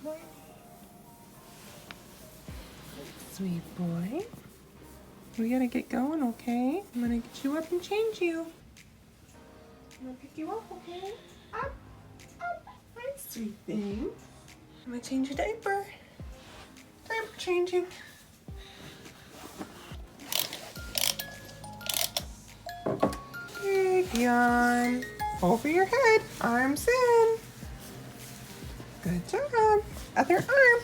boy. Sweet boy. We gotta get going, okay? I'm gonna get you up and change you. I'm gonna pick you up, okay? Up, up. Hi, sweet thing. I'm gonna change your diaper. Diaper changing. Big yawn. Over your head. Arms in. Good job. Other arm.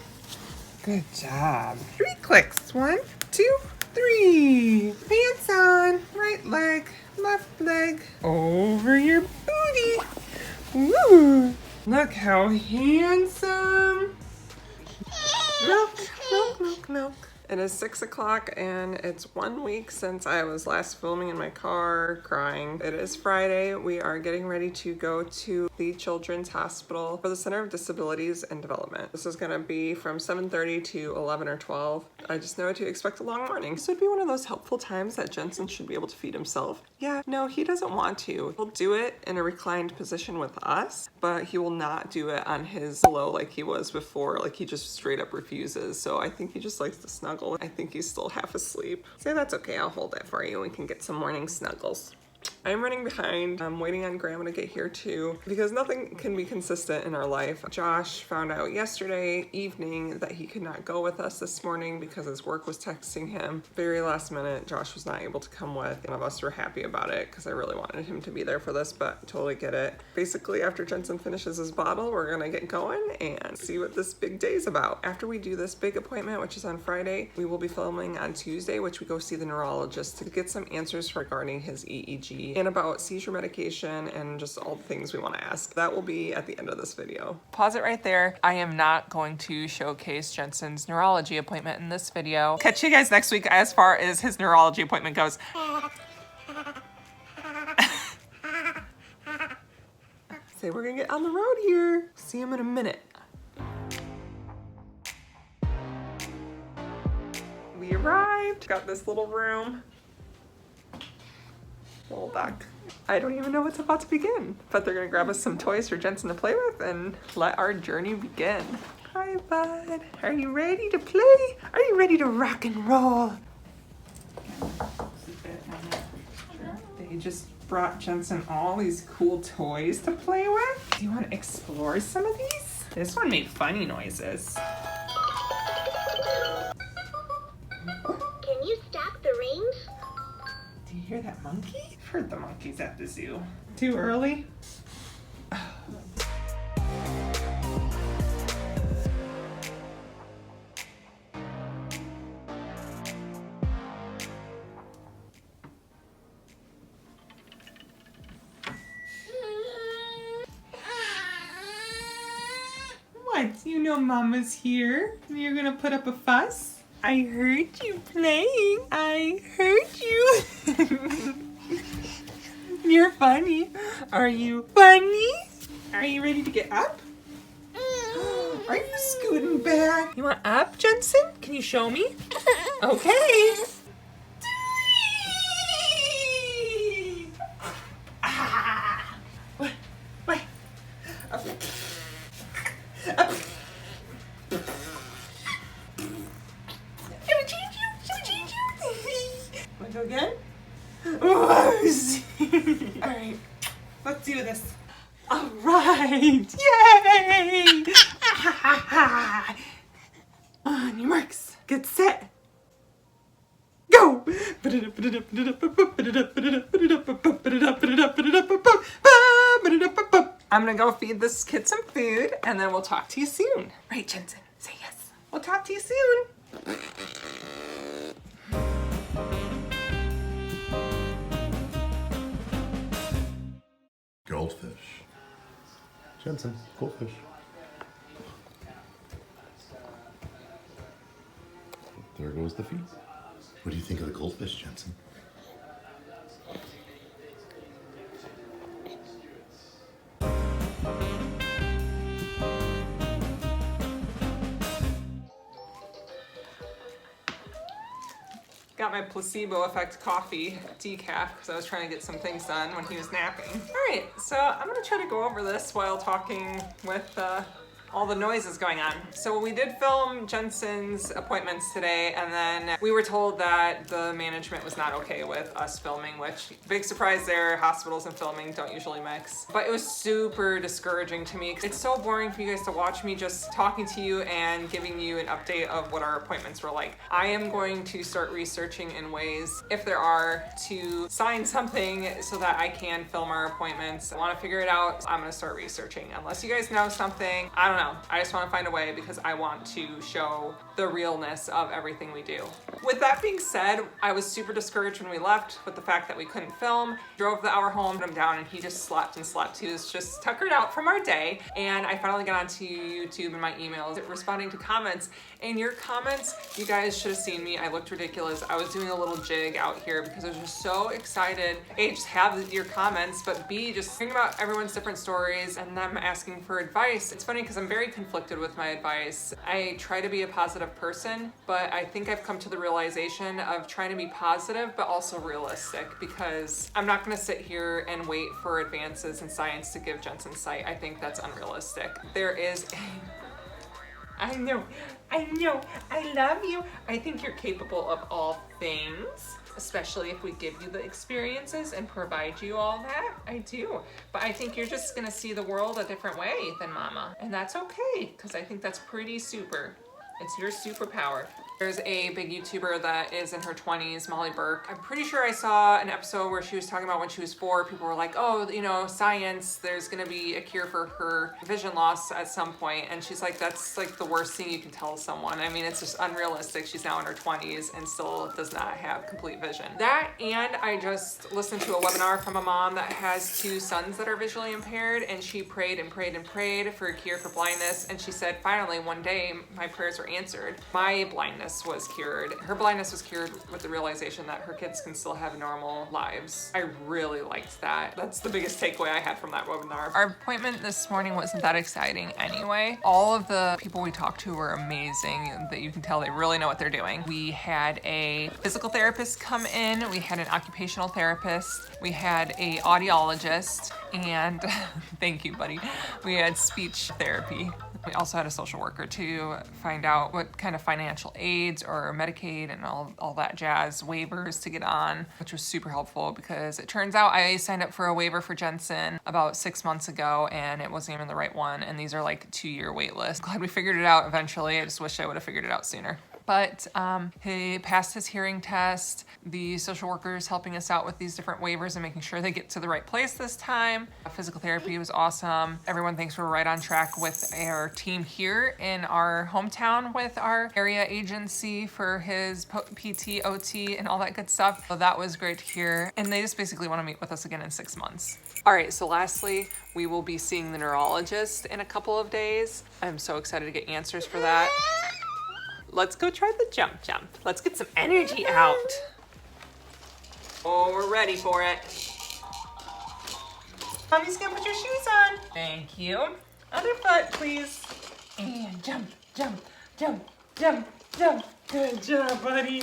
Good job. 3 clicks. 1, 2, 3. Pants on. Right leg. Left leg. Over your booty. Woo. Look how handsome. Milk, milk, milk, milk. It is 6 o'clock and it's 1 week since I was last filming in my car crying. It is Friday. We are getting ready to go to the Children's Hospital for the Center of Disabilities and Development. This is gonna be from 7:30 to 11 or 12. I just know to expect a long morning. This would be one of those helpful times that Jensen should be able to feed himself. Yeah, no, he doesn't want to. He'll do it in a reclined position with us, but he will not do it on his pillow like he was before. Like he just straight up refuses. So I think he just likes to snuggle. I think he's still half asleep. So that's okay, I'll hold it for you. We can get some morning snuggles. I'm running behind. I'm waiting on Grandma to get here too because nothing can be consistent in our life. Josh found out yesterday evening that he could not go with us this morning because his work was texting him. Very last minute, Josh was not able to come with. None of us were happy about it because I really wanted him to be there for this, but totally get it. Basically, after Jensen finishes his bottle, we're gonna get going and see what this big day is about. After we do this big appointment, which is on Friday, we will be filming on Tuesday, which we go see the neurologist to get some answers regarding his EEG and about seizure medication and just all the things we want to ask. That will be at the end of this video. Pause it right there. I am not going to showcase Jensen's neurology appointment in this video. Catch you guys next week as far as his neurology appointment goes. Say we're gonna get on the road here. See him in a minute. We arrived. Got this little room. Little duck. I don't even know what's about to begin, but they're gonna grab us some toys for Jensen to play with and let our journey begin. Hi, bud. Are you ready to play? Are you ready to rock and roll? They just brought Jensen all these cool toys to play with. Do you want to explore some of these? This one made funny noises. Can you stack the rings? Do you hear that monkey? I've heard the monkeys at the zoo. Too early? What? You know Mama's here. You're gonna put up a fuss? I heard you playing. I heard you. You're funny. Are you funny? Are you ready to get up? Are you scooting back? You want up, Jensen? Can you show me? Okay. What? What? Up. Up. Wanna go again? Alright, let's do this. Alright, yay! On your marks, get set, go! I'm gonna go feed this kid some food and then we'll talk to you soon. Right, Jensen? Say yes. We'll talk to you soon. Goldfish. Jensen, goldfish. There goes the feed. What do you think of the goldfish, Jensen? Got my placebo effect coffee decaf because I was trying to get some things done when he was napping. All right, so I'm gonna try to go over this while talking with all the noises going on. So we did film Jensen's appointments today, and then we were told that the management was not okay with us filming, which big surprise there, hospitals and filming don't usually mix. But it was super discouraging to me. It's so boring for you guys to watch me just talking to you and giving you an update of what our appointments were like. I am going to start researching in ways, if there are, to sign something so that I can film our appointments. I want to figure it out. I'm gonna start researching. Unless you guys know something, I don't know. I just want to find a way because I want to show the realness of everything we do. With that being said, I was super discouraged when we left with the fact that we couldn't film. Drove the hour home, put him down, and he just slept and slept. He was just tuckered out from our day. And I finally got onto YouTube and my emails responding to comments. And your comments, you guys should have seen me. I looked ridiculous. I was doing a little jig out here because I was just so excited. A, just have your comments, but B, just think about everyone's different stories and them asking for advice. It's funny because I'm very conflicted with my advice. I try to be a positive person, but I think I've come to the realization of trying to be positive, but also realistic, because I'm not gonna sit here and wait for advances in science to give Jensen's sight. I think that's unrealistic. There is I know, I love you. I think you're capable of all things, especially if we give you the experiences and provide you all that. I do. But I think you're just gonna see the world a different way than mama. And that's okay, because I think that's pretty super. It's your superpower. There's a big YouTuber that is in her 20s, Molly Burke. I'm pretty sure I saw an episode where she was talking about when she was 4, people were like, oh, you know, science, there's gonna be a cure for her vision loss at some point. And she's like, that's like the worst thing you can tell someone. I mean, it's just unrealistic. She's now in her 20s and still does not have complete vision. That, and I just listened to a webinar from a mom that has 2 sons that are visually impaired, and she prayed and prayed and prayed for a cure for blindness. And she said, finally, one day, my prayers were answered. My blindness was cured. Her blindness was cured with the realization that her kids can still have normal lives. I really liked that. That's the biggest takeaway I had from that webinar. Our appointment this morning wasn't that exciting anyway. All of the people we talked to were amazing, that you can tell they really know what they're doing. We had a physical therapist come in, we had an occupational therapist, we had a audiologist, and thank you, buddy. We had speech therapy. We also had a social worker to find out what kind of financial aids or Medicaid and all that jazz waivers to get on, which was super helpful because it turns out I signed up for a waiver for Jensen about 6 months ago and it wasn't even the right one. And these are like 2-year wait lists. Glad we figured it out eventually. I just wish I would have figured it out sooner. But he passed his hearing test. The social worker is helping us out with these different waivers and making sure they get to the right place this time. Physical therapy was awesome. Everyone thinks we're right on track with our team here in our hometown with our area agency for his PT, OT, and all that good stuff. So that was great to hear. And they just basically want to meet with us again in 6 months. All right, so lastly, we will be seeing the neurologist in a couple of days. I'm so excited to get answers for that. Let's go try the jump. Let's get some energy out. Oh, we're ready for it. Mommy's gonna put your shoes on. Thank you. Other foot, please. And jump. Good job, buddy.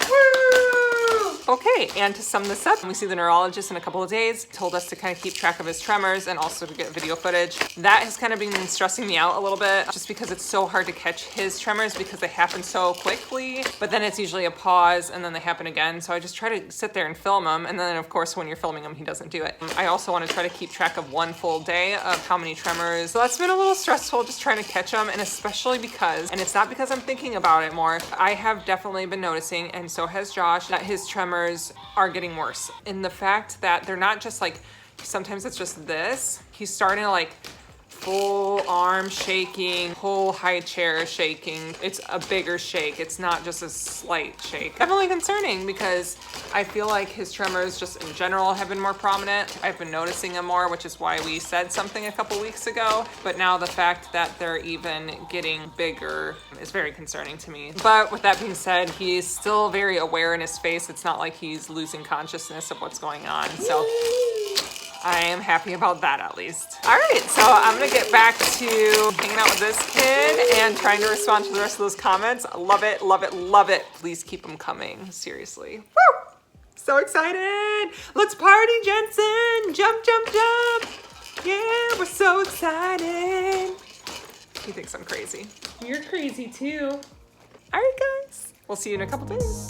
Woo! Okay, and to sum this up, we see the neurologist in a couple of days. Told us to kind of keep track of his tremors and also to get video footage. That has kind of been stressing me out a little bit just because it's so hard to catch his tremors because they happen so quickly, but then it's usually a pause and then they happen again. So I just try to sit there and film him. And then of course, when you're filming him, he doesn't do it. I also want to try to keep track of 1 full day of how many tremors. So that's been a little stressful just trying to catch them. And especially because, and it's not because I'm thinking about it more, I have definitely been noticing, and so has Josh, that his tremors are getting worse. In the fact that they're not just like, sometimes it's just this. He's starting to like full arm shaking, whole high chair shaking. It's a bigger shake. It's not just a slight shake. Definitely concerning because I feel like his tremors just in general have been more prominent. I've been noticing them more, which is why we said something a couple weeks ago. But now the fact that they're even getting bigger is very concerning to me. But with that being said, he's still very aware in his face. It's not like he's losing consciousness of what's going on. So I am happy about that at least. All right, so I'm gonna get back to hanging out with this kid and trying to respond to the rest of those comments. Love it, love it, love it. Please keep them coming, seriously. Woo! So excited. Let's party, Jensen. Jump. Yeah, we're so excited. He thinks I'm crazy. You're crazy too. All right, guys. We'll see you in a couple days.